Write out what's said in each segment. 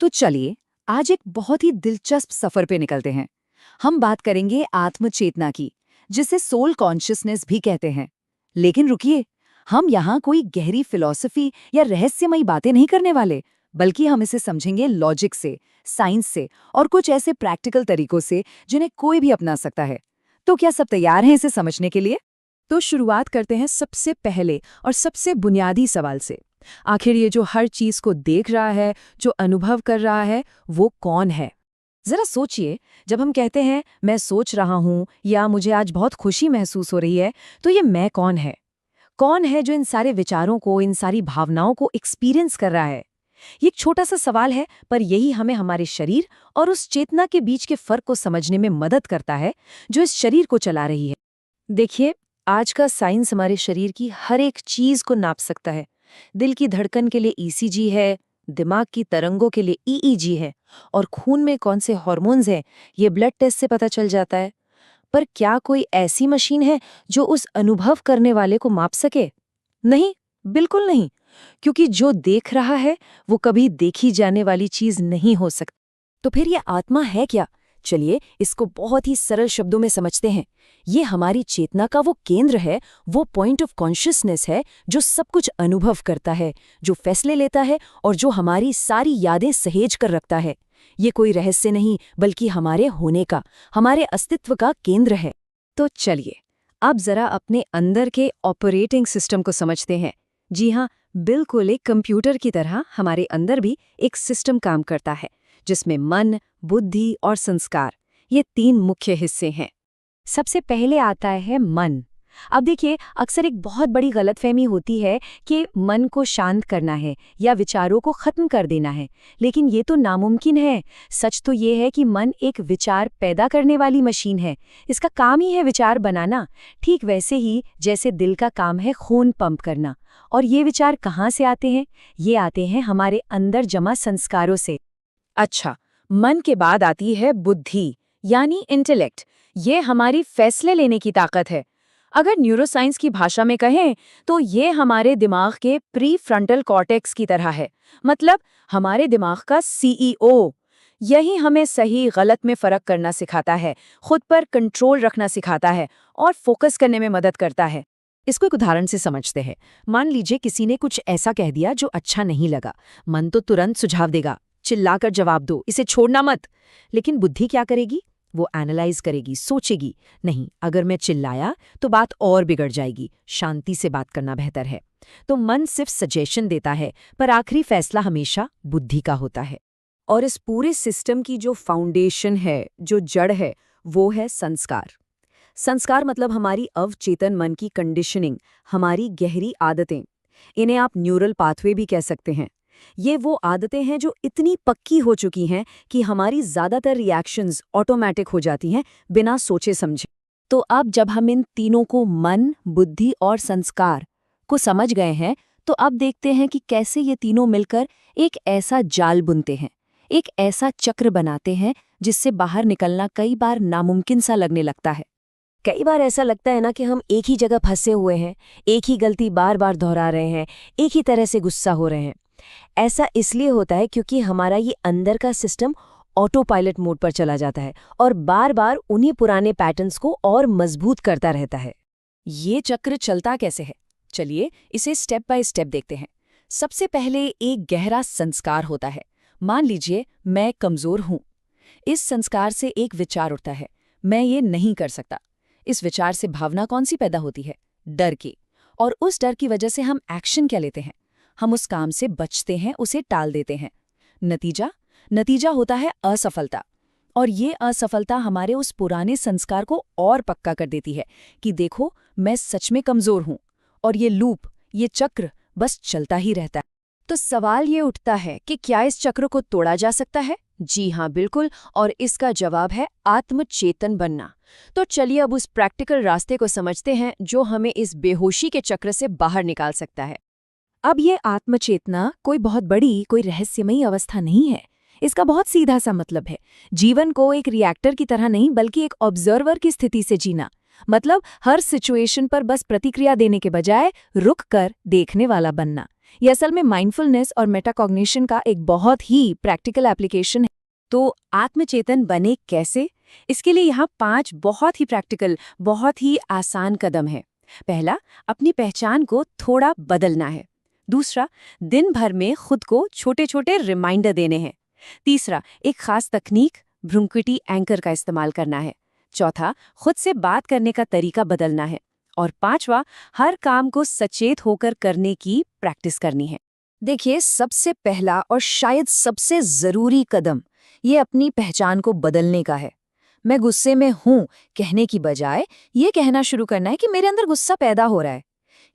तो चलिए आज एक बहुत ही दिलचस्प सफर पे निकलते हैं। हम बात करेंगे आत्मचेतना की, जिसे सोल कॉन्शियसनेस भी कहते हैं। लेकिन रुकिए, हम यहाँ कोई गहरी फिलॉसफी या रहस्यमयी बातें नहीं करने वाले, बल्कि हम इसे समझेंगे लॉजिक से, साइंस से और कुछ ऐसे प्रैक्टिकल तरीकों से जिन्हें कोई भी अपना सकता है। तो क्या सब तैयार हैं इसे समझने के लिए? तो शुरुआत करते हैं सबसे पहले और सबसे बुनियादी सवाल से। आखिर ये जो हर चीज को देख रहा है, जो अनुभव कर रहा है, वो कौन है? जरा सोचिए, जब हम कहते हैं मैं सोच रहा हूं या मुझे आज बहुत खुशी महसूस हो रही है, तो ये मैं कौन है? कौन है जो इन सारे विचारों को, इन सारी भावनाओं को एक्सपीरियंस कर रहा है? ये एक छोटा सा सवाल है, पर यही हमें हमारे शरीर और उस चेतना के बीच के फर्क को समझने में मदद करता है जो इस शरीर को चला रही है। देखिए, आज का साइंस हमारे शरीर की हर एक चीज को नाप सकता है। दिल की धड़कन के लिए ईसीजी है, दिमाग की तरंगों के लिए ईईजी है, और खून में कौन से हार्मोन्स हैं ये ब्लड टेस्ट से पता चल जाता है। पर क्या कोई ऐसी मशीन है जो उस अनुभव करने वाले को माप सके? नहीं, बिल्कुल नहीं, क्योंकि जो देख रहा है वो कभी देखी जाने वाली चीज नहीं हो सकती। तो फिर ये आत्मा है क्या? चलिए इसको बहुत ही सरल शब्दों में समझते हैं। ये हमारी चेतना का वो केंद्र है, वो पॉइंट ऑफ कॉन्शियसनेस है जो सब कुछ अनुभव करता है, जो फैसले लेता है और जो हमारी सारी यादें सहेज कर रखता है। ये कोई रहस्य नहीं, बल्कि हमारे होने का, हमारे अस्तित्व का केंद्र है। तो चलिए अब जरा अपने अंदर के ऑपरेटिंग सिस्टम को समझते हैं। जी हाँ, बिल्कुल एक कंप्यूटर की तरह हमारे अंदर भी एक सिस्टम काम करता है, जिसमें मन, बुद्धि और संस्कार, ये तीन मुख्य हिस्से हैं। सबसे पहले आता है मन। अब देखिए, अक्सर एक बहुत बड़ी गलतफहमी होती है कि मन को शांत करना है या विचारों को खत्म कर देना है, लेकिन ये तो नामुमकिन है। सच तो ये है कि मन एक विचार पैदा करने वाली मशीन है। इसका काम ही है विचार बनाना, ठीक वैसे ही जैसे दिल का काम है खून पंप करना। और ये विचार कहाँ से आते हैं? ये आते हैं हमारे अंदर जमा संस्कारों से। अच्छा, मन के बाद आती है बुद्धि, यानी इंटेलेक्ट। ये हमारी फैसले लेने की ताकत है। अगर न्यूरोसाइंस की भाषा में कहें तो ये हमारे दिमाग के प्री फ्रंटल कॉर्टेक्स की तरह है, मतलब हमारे दिमाग का सीईओ। यही हमें सही गलत में फर्क करना सिखाता है, खुद पर कंट्रोल रखना सिखाता है और फोकस करने में मदद करता है। इसको एक उदाहरण से समझते हैं। मान लीजिए किसी ने कुछ ऐसा कह दिया जो अच्छा नहीं लगा। मन तो तुरंत सुझाव देगा, चिल्लाकर जवाब दो, इसे छोड़ना मत। लेकिन बुद्धि क्या करेगी? वो एनालाइज करेगी, सोचेगी, नहीं, अगर मैं चिल्लाया तो बात और बिगड़ जाएगी, शांति से बात करना बेहतर है। तो मन सिर्फ सजेशन देता है, पर आखिरी फैसला हमेशा बुद्धि का होता है। और इस पूरे सिस्टम की जो फाउंडेशन है, जो जड़ है, वो है संस्कार। संस्कार मतलब हमारी अवचेतन मन की कंडीशनिंग, हमारी गहरी आदतें। इन्हें आप न्यूरल पाथवे भी कह सकते हैं। ये वो आदतें हैं जो इतनी पक्की हो चुकी हैं कि हमारी ज़्यादातर रिएक्शंस ऑटोमेटिक हो जाती हैं, बिना सोचे समझे। तो अब जब हम इन तीनों को, मन, बुद्धि और संस्कार, को समझ गए हैं, तो अब देखते हैं कि कैसे ये तीनों मिलकर एक ऐसा जाल बुनते हैं, एक ऐसा चक्र बनाते हैं जिससे बाहर निकलना कई बार नामुमकिन सा लगने लगता है। कई बार ऐसा लगता है ना कि हम एक ही जगह फंसे हुए हैं, एक ही गलती बार बार दोहरा रहे हैं, एक ही तरह से गुस्सा हो रहे हैं। ऐसा इसलिए होता है क्योंकि हमारा ये अंदर का सिस्टम ऑटो पायलट मोड पर चला जाता है और बार बार उन्हीं पुराने पैटर्न्स को और मजबूत करता रहता है। ये चक्र चलता कैसे है? चलिए इसे स्टेप बाय स्टेप देखते हैं। सबसे पहले एक गहरा संस्कार होता है। मान लीजिए मैं कमजोर हूं। इस संस्कार से एक विचार उठता है, मैं ये नहीं कर सकता। इस विचार से भावना कौन सी पैदा होती है? डर की। और उस डर की वजह से हम एक्शन क्या लेते हैं? हम उस काम से बचते हैं, उसे टाल देते हैं। नतीजा होता है असफलता। और ये असफलता हमारे उस पुराने संस्कार को और पक्का कर देती है कि देखो, मैं सच में कमजोर हूं। और ये लूप, ये चक्र बस चलता ही रहता है। तो सवाल ये उठता है कि क्या इस चक्र को तोड़ा जा सकता है? जी हाँ, बिल्कुल, और इसका जवाब है आत्मचेतन बनना। तो चलिए अब उस प्रैक्टिकल रास्ते को समझते हैं जो हमें इस बेहोशी के चक्र से बाहर निकाल सकता है। अब ये आत्मचेतना कोई बहुत बड़ी, कोई रहस्यमयी अवस्था नहीं है। इसका बहुत सीधा सा मतलब है जीवन को एक रिएक्टर की तरह नहीं, बल्कि एक ऑब्जर्वर की स्थिति से जीना। मतलब हर सिचुएशन पर बस प्रतिक्रिया देने के बजाय रुक कर देखने वाला बनना। ये असल में माइंडफुलनेस और मेटाकॉग्निशन का एक बहुत ही प्रैक्टिकल एप्लीकेशन है। तो आत्मचेतन बने कैसे? इसके लिए यहाँ 5 बहुत ही प्रैक्टिकल, बहुत ही आसान कदम है। पहला, अपनी पहचान को थोड़ा बदलना है। दूसरा, दिन भर में खुद को छोटे छोटे रिमाइंडर देने हैं। तीसरा, एक खास तकनीक भ्रूकुटी एंकर का इस्तेमाल करना है। चौथा, खुद से बात करने का तरीका बदलना है। और पांचवा, हर काम को सचेत होकर करने की प्रैक्टिस करनी है। देखिए, सबसे पहला और शायद सबसे जरूरी कदम ये अपनी पहचान को बदलने का है। मैं गुस्से में हूं कहने की बजाय ये कहना शुरू करना है कि मेरे अंदर गुस्सा पैदा हो रहा है।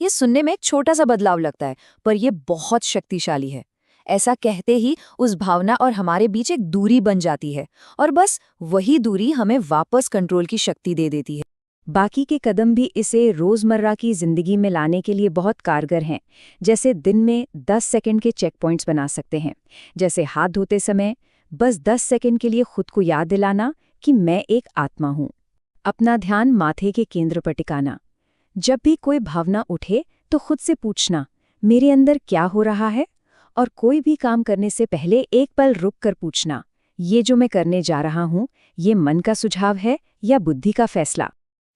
ये सुनने में एक छोटा सा बदलाव लगता है, पर यह बहुत शक्तिशाली है। ऐसा कहते ही उस भावना और हमारे बीच एक दूरी बन जाती है, और बस वही दूरी हमें वापस कंट्रोल की शक्ति दे देती है। बाकी के कदम भी इसे रोजमर्रा की जिंदगी में लाने के लिए बहुत कारगर हैं। जैसे दिन में 10 सेकंड के चेक पॉइंट्स बना सकते हैं। जैसे हाथ धोते समय बस 10 सेकंड के लिए खुद को याद दिलाना कि मैं एक आत्मा हूं। अपना ध्यान माथे के केंद्र पर टिकाना। जब भी कोई भावना उठे तो खुद से पूछना, मेरे अंदर क्या हो रहा है? और कोई भी काम करने से पहले एक पल रुक कर पूछना, ये जो मैं करने जा रहा हूं, ये मन का सुझाव है या बुद्धि का फैसला?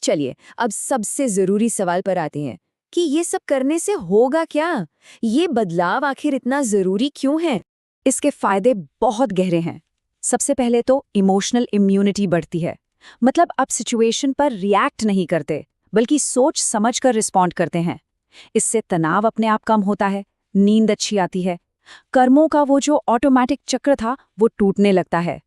चलिए, अब सबसे जरूरी सवाल पर आते हैं कि ये सब करने से होगा क्या? ये बदलाव आखिर इतना जरूरी क्यों है? इसके फायदे बहुत गहरे हैं। सबसे पहले तो इमोशनल इम्यूनिटी बढ़ती है। मतलब आप सिचुएशन पर रिएक्ट नहीं करते, बल्कि सोच समझकर रिस्पॉन्ड करते हैं। इससे तनाव अपने आप कम होता है, नींद अच्छी आती है, कर्मों का वो जो ऑटोमेटिक चक्र था वो टूटने लगता है।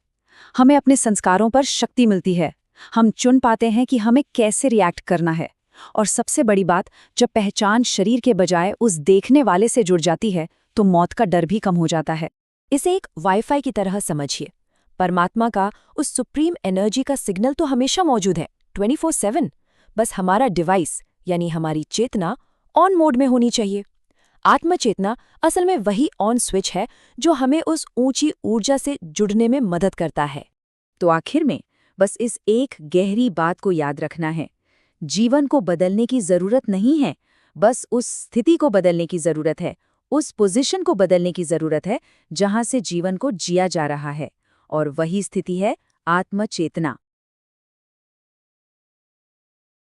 हमें अपने संस्कारों पर शक्ति मिलती है। हम चुन पाते हैं कि हमें कैसे रिएक्ट करना है। और सबसे बड़ी बात, जब पहचान शरीर के बजाय उस देखने वाले से जुड़ जाती है तो मौत का डर भी कम हो जाता है। इसे एक वाईफाई की तरह समझिए। परमात्मा का उस सुप्रीम एनर्जी का सिग्नल तो हमेशा मौजूद है, 24/7। बस हमारा डिवाइस यानी हमारी चेतना ऑन मोड में होनी चाहिए। आत्मचेतना असल में वही ऑन स्विच है जो हमें उस ऊंची ऊर्जा से जुड़ने में मदद करता है। तो आखिर में बस इस एक गहरी बात को याद रखना है, जीवन को बदलने की जरूरत नहीं है, बस उस स्थिति को बदलने की जरूरत है, उस पोजीशन को बदलने की जरूरत है जहां से जीवन को जिया जा रहा है। और वही स्थिति है आत्मचेतना।